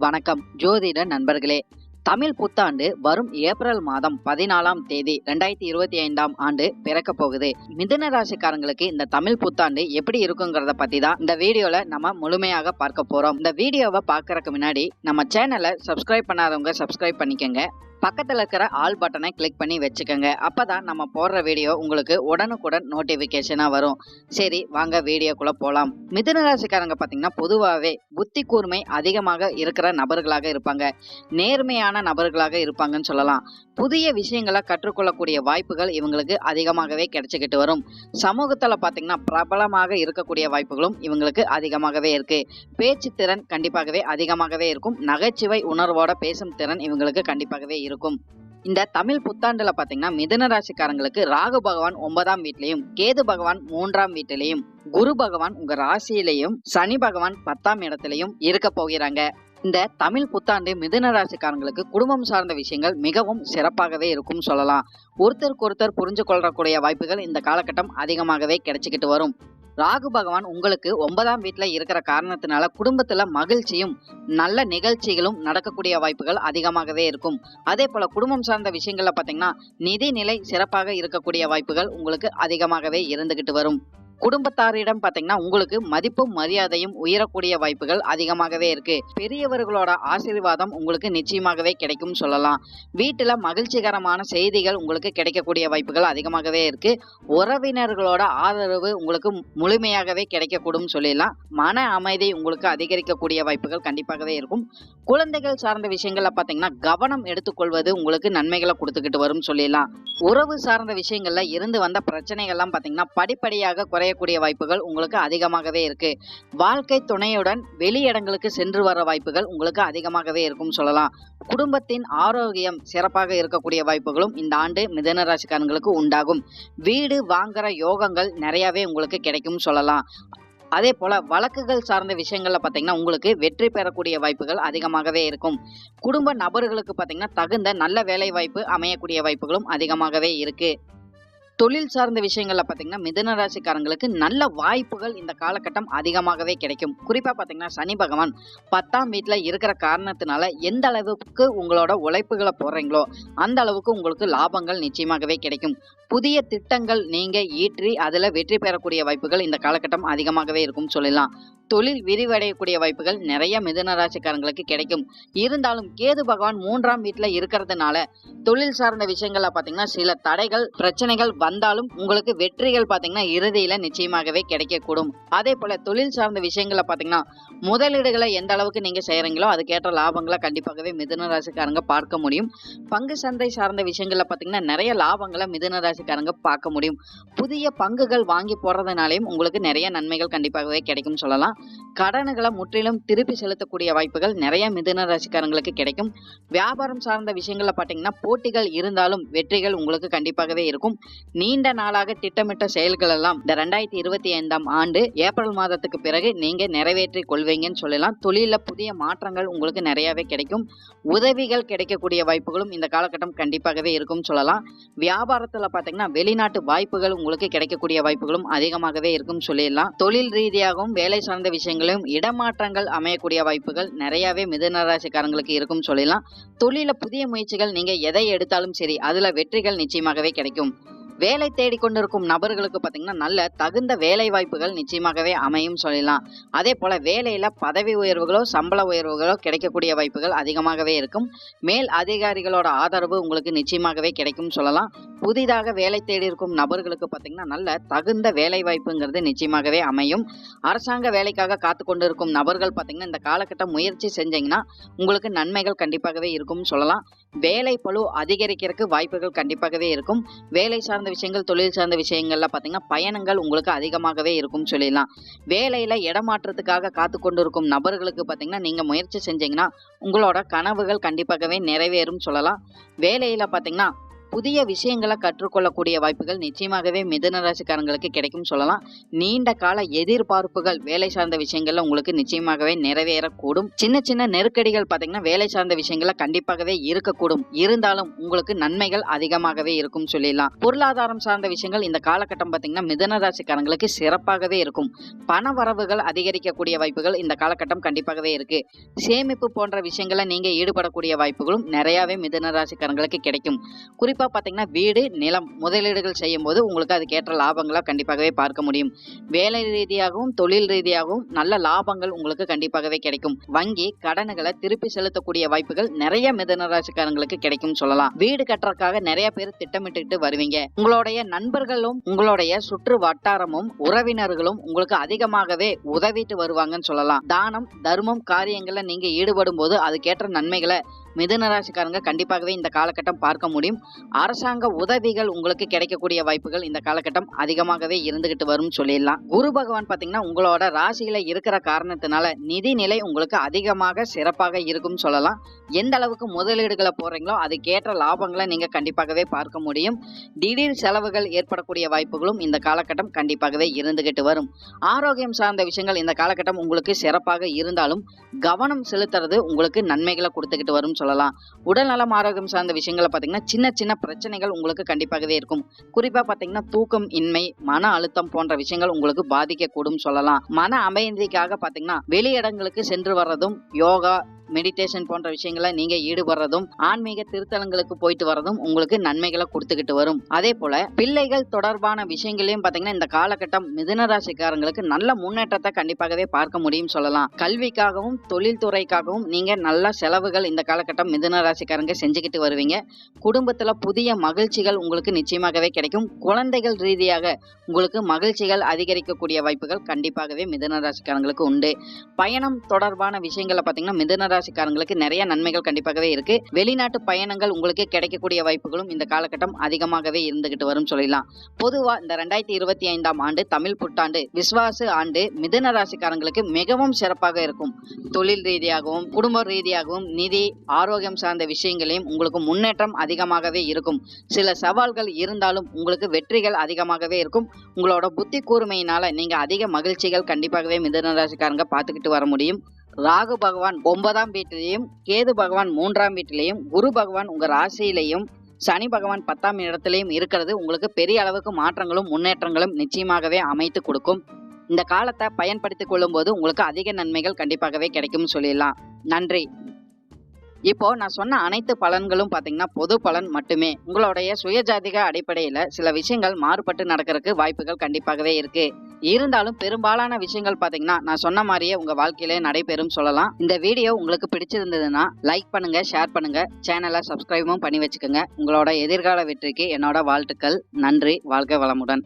வணக்கம் ஜோதிட நண்பர்களே. தமிழ் புத்தாண்டு வரும் ஏப்ரல் மாதம் 14ஆம் தேதி 2025ஆம் ஆண்டு பிறக்க போகுது. மிதுன ராசிக்காரங்களுக்கு இந்த தமிழ் புத்தாண்டு எப்படி இருக்குங்கிறத பத்தி தான் இந்த வீடியோல நம்ம முழுமையாக பார்க்க போறோம். இந்த வீடியோவை பார்க்கறதுக்கு முன்னாடி நம்ம சேனலை சப்ஸ்கிரைப் பண்ணாதவங்க சப்ஸ்கிரைப் பண்ணிக்கங்க. பக்கத்துல இருக்கிற ஆல் பட்டனை கிளிக் பண்ணி வச்சுக்கோங்க. அப்பதான் நம்ம போடுற வீடியோ உங்களுக்கு உடனுக்குடன் நோட்டிபிகேஷனா வரும். சரி, வாங்க வீடியோக்குள்ள போலாம். மிதுன ராசிக்காரங்க பாத்தீங்கன்னா பொதுவாகவே புத்தி கூர்மை அதிகமாக இருக்கிற நபர்களாக இருப்பாங்க. நேர்மையான நபர்களாக இருப்பாங்கன்னு சொல்லலாம். புதிய விஷயங்களை கற்றுக்கொள்ளக்கூடிய வாய்ப்புகள் இவங்களுக்கு அதிகமாகவே கிடைச்சிக்கிட்டு வரும். சமூகத்துல பாத்தீங்கன்னா பிரபலமாக இருக்கக்கூடிய வாய்ப்புகளும் இவங்களுக்கு அதிகமாகவே இருக்கு. பேச்சு திறன் கண்டிப்பாகவே அதிகமாகவே இருக்கும். நகைச்சுவை உணர்வோட பேசும் திறன் இவங்களுக்கு கண்டிப்பாகவே இருக்கும். இந்த தமிழ் புத்தாண்டுல பாத்தீங்கன்னா மிதுன ராசிக்காரங்களுக்கு ராகு பகவான் 9ஆம் வீட்டிலையும், கேது பகவான் 3ஆம் வீட்டிலையும், குரு பகவான் உங்க ராசியிலையும், சனி பகவான் 10ஆம் இடத்திலையும் இருக்க போகிறாங்க. இந்த தமிழ் புத்தாண்டு மிதுன ராசிக்காரங்களுக்கு குடும்பம் சார்ந்த விஷயங்கள் மிகவும் சிறப்பாகவே இருக்கும் சொல்லலாம். ஒருத்தருக்கு ஒருத்தர் புரிஞ்சு கொள்ளக்கூடிய வாய்ப்புகள் இந்த காலகட்டம் அதிகமாகவே கிடைச்சிக்கிட்டு வரும். ராகு பகவான் உங்களுக்கு 9ஆம் வீட்டுல இருக்கிற காரணத்தினால குடும்பத்துல மகிழ்ச்சியும் நல்ல நிகழ்ச்சிகளும் நடக்கக்கூடிய வாய்ப்புகள் அதிகமாகவே இருக்கும். அதே போல குடும்பம் சார்ந்த விஷயங்கள்ல பாத்தீங்கன்னா நிதி நிலை சிறப்பாக இருக்கக்கூடிய வாய்ப்புகள் உங்களுக்கு அதிகமாகவே இருந்துகிட்டு வரும். குடும்பத்தாரிடம் பாத்தீங்கன்னா உங்களுக்கு மதிப்பும் மரியாதையும் உயரக்கூடிய வாய்ப்புகள் அதிகமாகவே இருக்கு. பெரியவர்களோட ஆசீர்வாதம் உங்களுக்கு நிச்சயமாகவே கிடைக்கும் சொல்லலாம். வீட்டுல மகிழ்ச்சிகரமான செய்திகள் உங்களுக்கு கிடைக்கக்கூடிய வாய்ப்புகள் அதிகமாகவே இருக்கு. உறவினர்களோட ஆதரவு உங்களுக்கு முழுமையாகவே கிடைக்கக்கூடும் சொல்லலாம். மன அமைதி உங்களுக்கு அதிகரிக்கக்கூடிய வாய்ப்புகள் கண்டிப்பாகவே இருக்கும். குழந்தைகள் சார்ந்த விஷயங்கள்ல பாத்தீங்கன்னா கவனம் எடுத்துக்கொள்வது உங்களுக்கு நன்மைகளை கொடுத்துக்கிட்டு வரும் சொல்லலாம். உறவு சார்ந்த விஷயங்கள்ல இருந்து வந்த பிரச்சனைகள்லாம் பாத்தீங்கன்னா படிப்படியாக குறையக்கூடிய வாய்ப்புகள் உங்களுக்கு அதிகமாகவே இருக்கு. வாழ்க்கை துணையுடன் வெளியிடங்களுக்கு சென்று வர வாய்ப்புகள் உங்களுக்கு அதிகமாகவே இருக்கும் சொல்லலாம். குடும்பத்தின் ஆரோக்கியம் சிறப்பாக இருக்கக்கூடிய வாய்ப்புகளும் இந்த ஆண்டு மிதுன ராசிக்காரங்களுக்கு உண்டாகும். வீடு வாங்குற யோகங்கள் நிறையவே உங்களுக்கு கிடைக்கும் சொல்லலாம். அதே போல வழக்குகள் சார்ந்த விஷயங்கள்ல பாத்தீங்கன்னா உங்களுக்கு வெற்றி பெறக்கூடிய வாய்ப்புகள் அதிகமாகவே இருக்கும். குடும்ப நபர்களுக்கு பாத்தீங்கன்னா தகுந்த நல்ல வேலை வாய்ப்பு அமையக்கூடிய வாய்ப்புகளும் அதிகமாகவே இருக்கு. தொழில் சார்ந்த விஷயங்கள்ல பாத்தீங்கன்னா மிதுன ராசிக்காரங்களுக்கு நல்ல வாய்ப்புகள் இந்த காலகட்டம் அதிகமாகவே கிடைக்கும். குறிப்பா பாத்தீங்கன்னா சனி பகவான் 10ஆம் வீட்டுல இருக்கிற காரணத்தினால எந்த அளவுக்கு உங்களோட உழைப்புகளை போடுறீங்களோ அந்த அளவுக்கு உங்களுக்கு லாபங்கள் நிச்சயமாகவே கிடைக்கும். புதிய திட்டங்கள் நீங்க ஈற்றி அதுல வெற்றி பெறக்கூடிய வாய்ப்புகள் இந்த காலகட்டம் அதிகமாகவே இருக்கும் சொல்லலாம். தொழில் விரிவடையக்கூடிய வாய்ப்புகள் நிறைய மிதுன ராசிக்காரங்களுக்கு கிடைக்கும். இருந்தாலும் கேது பகவான் 3ஆம் வீட்டுல இருக்கிறதுனால தொழில் சார்ந்த விஷயங்கள்ல பாத்தீங்கன்னா சில தடைகள் பிரச்சனைகள் வந்தாலும் உங்களுக்கு வெற்றிகள் பாத்தீங்கன்னா இறுதியில நிச்சயமாகவே கிடைக்கக்கூடும். அதே போல தொழில் சார்ந்த விஷயங்கள்ல பாத்தீங்கன்னா முதலீடுகளை எந்த அளவுக்கு நீங்க செய்யறீங்களோ அதுக்கேற்ற லாபங்களை கண்டிப்பாகவே மிதுன ராசிக்காரங்க பார்க்க முடியும். பங்கு சந்தை சார்ந்த விஷயங்கள்ல பாத்தீங்கன்னா நிறைய லாபங்களை மிதுன ராசிக்காரங்க பார்க்க முடியும். புதிய பங்குகள் வாங்கி போடுறதுனாலையும் உங்களுக்கு நிறைய நன்மைகள் கண்டிப்பாகவே கிடைக்கும் சொல்லலாம். கடன்களை முற்றிலும் திருப்பி செலுத்தக்கூடிய வாய்ப்புகள் நிறைய மிதுன ராசிக்காரங்களுக்கு கிடைக்கும். வியாபாரம் சார்ந்த விஷயங்கள்ல பாத்தீங்கன்னா போட்டிகள் இருந்தாலும் வெற்றிகள் உங்களுக்கு கண்டிப்பாகவே இருக்கும். நீண்ட நாளாக திட்டமிட்ட செயல்கள் எல்லாம் இந்த 2025ஆம் ஆண்டு ஏப்ரல் மாதத்துக்கு பிறகு நீங்க நிறைவேற்றி கொள்வீங்கன்னு சொல்லலாம். தொழில புதிய மாற்றங்கள் உங்களுக்கு நிறையவே கிடைக்கும். உதவிகள் கிடைக்கக்கூடிய வாய்ப்புகளும் இந்த காலகட்டம் கண்டிப்பாகவே இருக்கும் சொல்லலாம். வியாபாரத்துல பாத்தீங்கன்னா வெளிநாட்டு வாய்ப்புகள் உங்களுக்கு கிடைக்கக்கூடிய வாய்ப்புகளும் அதிகமாகவே இருக்கும் சொல்லிடலாம். தொழில் ரீதியாகவும் வேலை சார்ந்த விஷயங்களும் இடமாற்றங்கள் அமையக்கூடிய வாய்ப்புகள் நிறையவே மிதுன ராசிக்காரங்களுக்கு இருக்கும் சொல்லலாம். தொழில புதிய முயற்சிகள் நீங்க எதை எடுத்தாலும் சரி அதுல வெற்றிகள் நிச்சயமாகவே கிடைக்கும். வேலை தேடிக்கொண்டிருக்கும் நபர்களுக்கு பாத்தீங்கன்னா நல்ல தகுந்த வேலை வாய்ப்புகள் நிச்சயமாகவே அமையும் சொல்லலாம். அதே போல வேலையில பதவி உயர்வுகளோ சம்பள உயர்வுகளோ கிடைக்கக்கூடிய வாய்ப்புகள் அதிகமாகவே இருக்கும். மேல் அதிகாரிகளோட ஆதரவு உங்களுக்கு நிச்சயமாகவே கிடைக்கும் சொல்லலாம். புதிதாக வேலை தேடி இருக்கும் நபர்களுக்கு பாத்தீங்கன்னா நல்ல தகுந்த வேலை வாய்ப்புங்கிறது நிச்சயமாகவே அமையும். அரசாங்க வேலைக்காக காத்து கொண்டிருக்கும் நபர்கள் பாத்தீங்கன்னா இந்த காலகட்டம் முயற்சி செஞ்சீங்கன்னா உங்களுக்கு நன்மைகள் கண்டிப்பாகவே இருக்கும் சொல்லலாம். வேலை பளு அதிகரிக்கிறதுக்கு வாய்ப்புகள் கண்டிப்பாகவே இருக்கும். வேலை சார்ந்த விஷயங்கள் தொழில் சார்ந்த விஷயங்கள்ல பாத்தீங்கன்னா பயணங்கள் உங்களுக்கு அதிகமாகவே இருக்கும் சொல்லிடலாம். வேலையில இடமாற்றத்துக்காக காத்து கொண்டிருக்கும் நபர்களுக்கு பாத்தீங்கன்னா நீங்க முயற்சி செஞ்சீங்கன்னா உங்களோட கனவுகள் கண்டிப்பாகவே நிறைவேறும் சொல்லலாம். வேலையில பாத்தீங்கன்னா புதிய விஷயங்களை கற்றுக்கொள்ளக்கூடிய வாய்ப்புகள் நிச்சயமாகவே மிதுன ராசிக்காரங்களுக்கு கிடைக்கும் சொல்லலாம். நீண்ட கால எதிர்பார்ப்புகள் வேலை சார்ந்த விஷயங்கள்ல உங்களுக்கு நிச்சயமாகவே நிறைவேறக்கூடும். சின்ன சின்ன நெருக்கடிகள் பாத்தீங்கன்னா வேலை சார்ந்த விஷயங்கள்ல கண்டிப்பாகவே இருக்கக்கூடும். இருந்தாலும் உங்களுக்கு நன்மைகள் அதிகமாகவே இருக்கும் சொல்லிடலாம். பொருளாதாரம் சார்ந்த விஷயங்கள் இந்த காலகட்டம் பாத்தீங்கன்னா மிதுன ராசிக்காரங்களுக்கு சிறப்பாகவே இருக்கும். பண வரவுகள் அதிகரிக்கக்கூடிய வாய்ப்புகள் இந்த காலகட்டம் கண்டிப்பாகவே இருக்கு. சேமிப்பு போன்ற விஷயங்களை நீங்க ஈடுபடக்கூடிய வாய்ப்புகளும் நிறையவே மிதுன ராசிக்காரங்களுக்கு கிடைக்கும். குறிப்பா பாத்தீங்கன்னா வீடு, நிலம் முதலீடுகள் செய்யும் போது உங்களுக்கு அதுக்கேற்ற லாபங்களை கண்டிப்பாகவே பார்க்க முடியும். வேலை ரீதியாகவும் தொழில் ரீதியாகவும் நல்ல லாபங்கள் உங்களுக்கு கண்டிப்பாகவே கிடைக்கும். வங்கி கடன்களை திருப்பி செலுத்தக்கூடிய வாய்ப்புகள் நிறைய மிதுன ராசிக்காரங்களுக்கு கிடைக்கும் சொல்லலாம். வீடு கட்டுறதுக்காக நிறைய பேர் திட்டமிட்டு வருவீங்க. உங்களுடைய நண்பர்களும் உங்களுடைய சுற்று வட்டாரமும் உறவினர்களும் உங்களுக்கு அதிகமாகவே உதவிட்டு வருவாங்கன்னு சொல்லலாம். தானம் தர்மம் காரியங்கள்ல நீங்க ஈடுபடும் போது அதுக்கேற்ற நன்மைகளை மிதுன ராசிக்காரங்க கண்டிப்பாகவே இந்த காலகட்டம் பார்க்க முடியும். அரசாங்க உதவிகள் உங்களுக்கு கிடைக்கக்கூடிய வாய்ப்புகள் இந்த காலகட்டம் அதிகமாகவே இருந்துகிட்டு வரும் சொல்லிடலாம். குரு பகவான் பாத்தீங்கன்னா உங்களோட ராசியில இருக்கிற காரணத்தினால நிதி நிலை உங்களுக்கு அதிகமாக சிறப்பாக இருக்கும் சொல்லலாம். எந்த அளவுக்கு முதலீடுகளை போடுறீங்களோ அதுக்கேற்ற லாபங்களை நீங்க கண்டிப்பாகவே பார்க்க முடியும். திடீர் செலவுகள் ஏற்படக்கூடிய வாய்ப்புகளும் இந்த காலகட்டம் கண்டிப்பாகவே இருந்துகிட்டு வரும். ஆரோக்கியம் சார்ந்த விஷயங்கள் இந்த காலகட்டம் உங்களுக்கு சிறப்பாக இருந்தாலும் கவனம் செலுத்துறது உங்களுக்கு நன்மைகளை கொடுத்துக்கிட்டு வரும் சொல்லலாம். உடல் நலம் ஆரோக்கியம் சார்ந்த விஷயங்களை பாத்தீங்கன்னா சின்ன சின்ன பிரச்சனைகள் உங்களுக்கு கண்டிப்பாகவே இருக்கும். குறிப்பா பாத்தீங்கன்னா தூக்கம் இன்மை, மன அழுத்தம் போன்ற விஷயங்கள் உங்களுக்கு பாதிக்கக்கூடும் சொல்லலாம். மன அமைதிக்காக பாத்தீங்கன்னா வெளியிடங்களுக்கு சென்று வர்றதும், யோகா மெடிடேஷன் போன்ற விஷயங்களை நீங்க ஈடுபடுறதும், ஆன்மீக திருத்தலங்களுக்கு போயிட்டு வர்றதும் உங்களுக்கு நன்மைகளை கொடுத்துக்கிட்டு வரும். அதே போல பிள்ளைகள் தொடர்பான விஷயங்களையும் பாத்தீங்கன்னா இந்த காலகட்டம் மிதுன ராசிக்காரங்களுக்கு நல்ல முன்னேற்றத்தை கண்டிப்பாகவே பார்க்க முடியும் சொல்லலாம். கல்விக்காகவும் தொழில் துறைக்காகவும் நீங்க நல்ல செலவுகள் இந்த காலகட்டம் மிதுன ராசிக்காரங்க செஞ்சுக்கிட்டு வருவீங்க. குடும்பத்துல புதிய மகிழ்ச்சிகள் உங்களுக்கு நிச்சயமாகவே கிடைக்கும். குழந்தைகள் ரீதியாக உங்களுக்கு மகிழ்ச்சிகள் அதிகரிக்கக்கூடிய வாய்ப்புகள் கண்டிப்பாகவே மிதுன ராசிக்காரங்களுக்கு உண்டு. பயணம் தொடர்பான விஷயங்களை பாத்தீங்கன்னா மிதுன ராசிக்காரங்களுக்கு நிறைய நன்மைகள் கண்டிப்பாகவே இருக்கு. வெளிநாட்டு பயணங்கள் உங்களுக்கு கிடைக்கக்கூடிய வாய்ப்புகளும் இந்த காலகட்டம் அதிகமாகவே இருந்துகிட்டு வரும் சொல்லலாம். பொதுவா இந்த 2025ஆம் ஆண்டு தமிழ் புத்தாண்டு விஸ்வாச ஆண்டு மிதுன ராசிக்காரங்களுக்கு மிகவும் சிறப்பாக இருக்கும். தொழில் ரீதியாகவும் குடும்ப ரீதியாகவும் நிதி ஆரோக்கியம் சார்ந்த விஷயங்களையும் உங்களுக்கு முன்னேற்றம் அதிகமாகவே இருக்கும். சில சவால்கள் இருந்தாலும் உங்களுக்கு வெற்றிகள் அதிகமாகவே இருக்கும். உங்களோட புத்தி கூர்மையினால நீங்க அதிக மகிழ்ச்சிகள் கண்டிப்பாகவே மிதுன ராசிக்காரங்க பார்த்துக்கிட்டு வர முடியும். ராகு பகவான் 9ஆம் வீட்டிலையும், கேது பகவான் 3ஆம் வீட்டிலையும், குரு பகவான் உங்க ராசியிலையும், சனி பகவான் 10ஆம் இடத்திலையும் இருக்கிறது உங்களுக்கு பெரிய அளவுக்கு மாற்றங்களும் முன்னேற்றங்களும் நிச்சயமாகவே அமைத்து கொடுக்கும். இந்த காலத்தை பயன்படுத்திக் கொள்ளும் போது உங்களுக்கு அதிக நன்மைகள் கண்டிப்பாகவே கிடைக்கும் சொல்லிடலாம். நன்றி. இப்போ நான் சொன்ன அனைத்து பலன்களும் பாத்தீங்கன்னா பொது பலன் மட்டுமே. உங்களுடைய சுயஜாதிக அடிப்படையில சில விஷயங்கள் மாறுபட்டு நடக்கிறதுக்கு வாய்ப்புகள் கண்டிப்பாகவே இருக்கு. இருந்தாலும் பெரும்பாலான விஷயங்கள் பாத்தீங்கன்னா நான் சொன்ன மாதிரியே உங்க வாழ்க்கையிலே நடைபெறும் சொல்லலாம். இந்த வீடியோ உங்களுக்கு பிடிச்சிருந்ததுன்னா லைக் பண்ணுங்க, ஷேர் பண்ணுங்க, சேனலை சப்ஸ்கிரைபும் பண்ணி வச்சுக்கோங்க. உங்களோட எதிர்கால வெற்றிக்கு என்னோட வாழ்த்துக்கள். நன்றி. வாழ்க வளமுடன்.